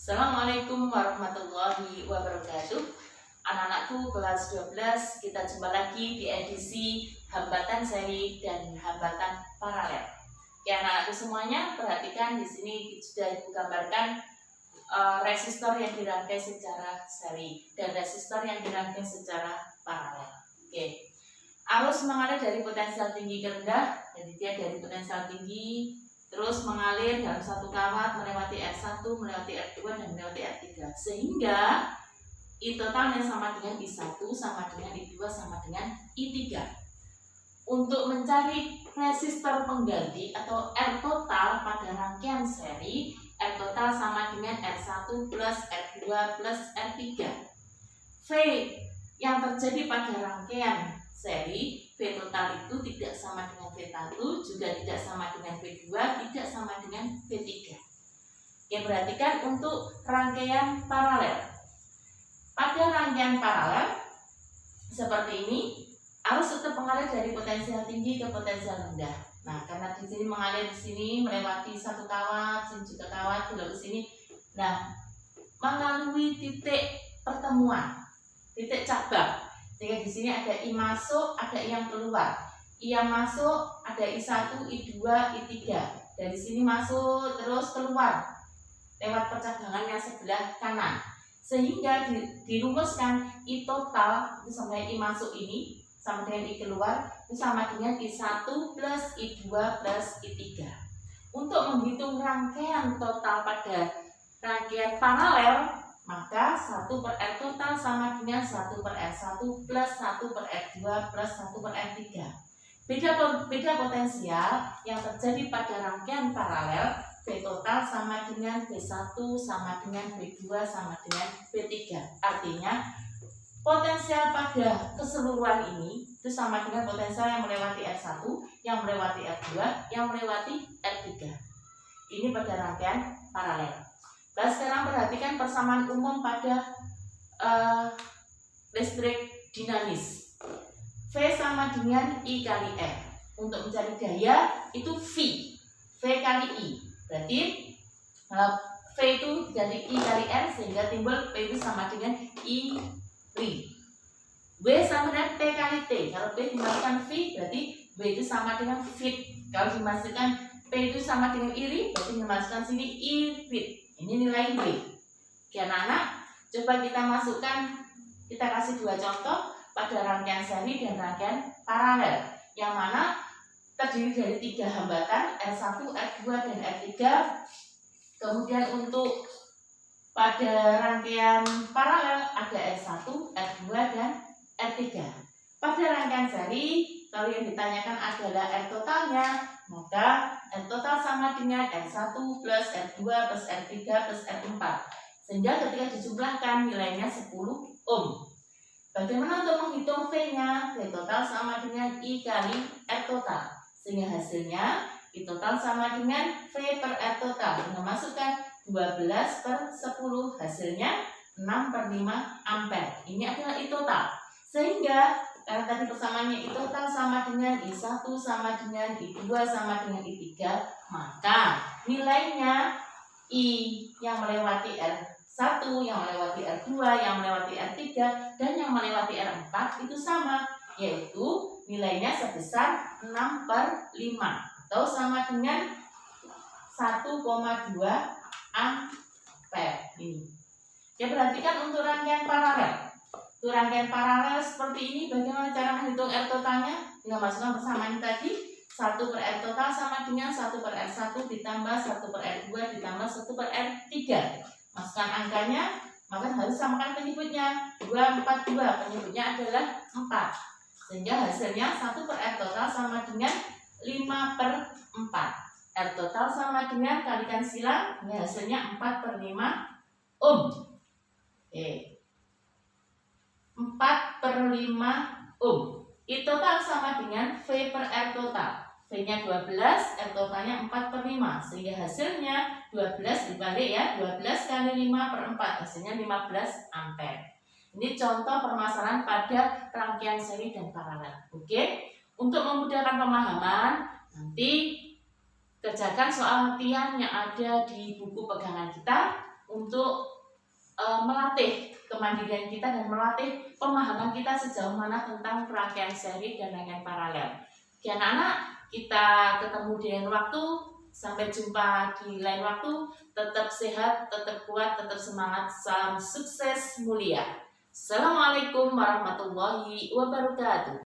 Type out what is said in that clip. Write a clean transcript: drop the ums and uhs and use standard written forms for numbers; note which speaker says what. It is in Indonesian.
Speaker 1: Assalamualaikum warahmatullahi wabarakatuh. Anak-anakku kelas 12, kita jumpa lagi di edisi hambatan seri dan hambatan paralel. Oke, anak-anakku semuanya, perhatikan di sini sudah digambarkan resistor yang dirangkai secara seri dan resistor yang dirangkai secara paralel. Oke. Arus mengalir dari potensial tinggi ke rendah, jadi dia dari potensial tinggi terus mengalir dalam satu kawat melewati R1, melewati R2 dan melewati R3, sehingga I totalnya sama dengan I1 sama dengan I2 sama dengan I3. Untuk mencari resistor pengganti atau R total pada rangkaian seri, R total sama dengan R1 plus R2 plus R3. V yang terjadi pada rangkaian seri, V total itu tidak sama dengan V1, juga tidak sama dengan V2, tidak sama dengan V3. Oke, perhatikan untuk rangkaian paralel. Pada rangkaian paralel seperti ini, arus tetap mengalir dari potensial tinggi ke potensial rendah. Nah, karena di sini mengalir di sini melewati satu kawat, sini juga kawat, lalu ke sini. Nah, melalui titik pertemuan, titik cabang. Sehingga di sini ada I masuk, ada I yang keluar. I yang masuk, ada I1, I2, I3. Dari sini masuk terus keluar lewat percabangan yang sebelah kanan. Sehingga dirumuskan I total itu sama dengan I masuk ini sama dengan I keluar itu sama dengan I1 plus I2 plus I3. Untuk menghitung rangkaian total pada rangkaian paralel, maka 1 per R total sama dengan 1 per R1 plus 1 per R2 plus 1 per R3. Beda potensial yang terjadi pada rangkaian paralel, V total sama dengan V1 sama dengan V2 sama dengan V3. Artinya potensial pada keseluruhan ini itu sama dengan potensial yang melewati R1, yang melewati R2, yang melewati R3. Ini pada rangkaian paralel. Nah, sekarang perhatikan persamaan umum pada listrik dinamis. V sama dengan I kali R. Untuk mencari daya itu V kali I. Berarti V itu diganti I kali R sehingga timbul P itu sama dengan I ri. W sama dengan P kali T. Kalau P dimasukkan V berarti W itu sama dengan fit. Kalau dimasukkan P itu sama dengan iri, berarti dimasukkan sini I fit. Ini nilai W. Oke, anak-anak, coba kita masukkan, kita kasih dua contoh pada rangkaian seri dan rangkaian paralel, yang mana terdiri dari 3 hambatan R1, R2, dan R3. Kemudian untuk pada rangkaian paralel ada R1, R2, dan R3. Pada rangkaian seri, kalau yang ditanyakan adalah R totalnya, maka R total sama dengan R1 plus R2 plus R3 plus R4. Sehingga ketika dijumlahkan nilainya 10 ohm. Bagaimana untuk menghitung V-nya? V total sama dengan I kali R total. Sehingga hasilnya I total sama dengan V per R total. Dengan masukkan 12 per 10, hasilnya 6 per 5 ampere. Ini adalah I total. Sehingga karena tadi persamaannya I total sama dengan I1 sama dengan I2 sama dengan I3, maka nilainya I yang melewati R1, yang melewati R2, yang melewati R3, dan yang melewati R4 itu sama, yaitu nilainya sebesar 6 per 5 atau sama dengan 1,2 ampere. Ini. Ya, perhatikan untuk rangkaian paralel. Untuk rangkaian paralel seperti ini, bagaimana cara menghitung R totalnya? Dengan masukkan persamaan tadi, 1 per R total sama dengan 1 per R1 ditambah 1 per R2 ditambah 1 per R3. Masukkan angkanya, maka harus samakan penyebutnya. 2, 4, 2, penyebutnya adalah 4. Sehingga hasilnya 1 per R total sama dengan 5 per 4. R total sama dengan, kalikan silang, hasilnya 4 per 5 ohm. Oke. 4 per 5 ohm. I total sama dengan V per R total. V-nya 12, R totalnya 4 per 5. Sehingga hasilnya 12 dibalik ya, 12 kali 5 per 4. Hasilnya 15 ampere. Ini contoh permasalahan pada rangkaian seri dan paralel. Oke. Untuk memudahkan pemahaman, nanti kerjakan soal latihan yang ada di buku pegangan kita. Untuk untuk melatih kemandirian kita dan melatih pemahaman kita sejauh mana tentang rangkaian seri dan rangkaian paralel. Oke anak-anak, kita ketemu di lain waktu. Sampai jumpa di lain waktu. Tetap sehat, tetap kuat, tetap semangat. Salam sukses mulia. Assalamualaikum warahmatullahi wabarakatuh.